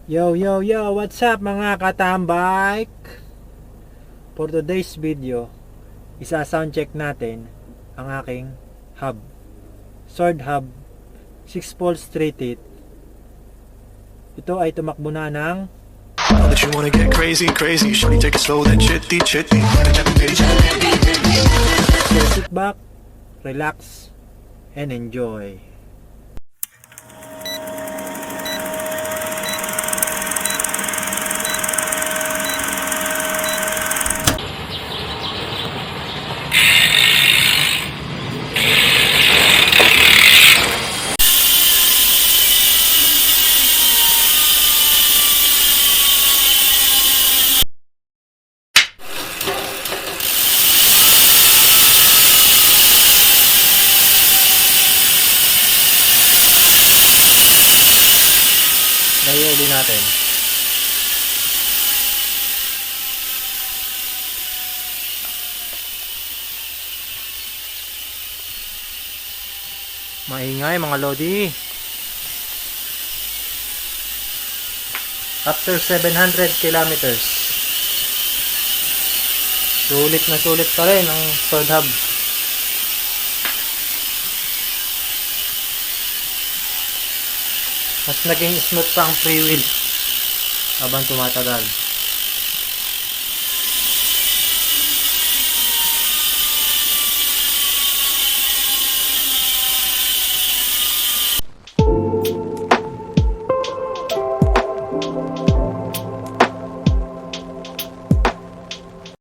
Yo, yo, yo! What's up mga katambike? For today's video, isa-soundcheck natin ang aking hub. Sword hub, 6 volts 3 teeth. Ito ay tumakbo na ng Know that you wanna get crazy, crazy. Shorty, take it slow, then chitty, chitty. So sit back, relax, and enjoy. Naiuli natin. Maingay mga lodi. After 700 kilometers, sulit na sulit pa rin ang sword hub. Mas naging smooth pa ang free wheel habang tumatagal.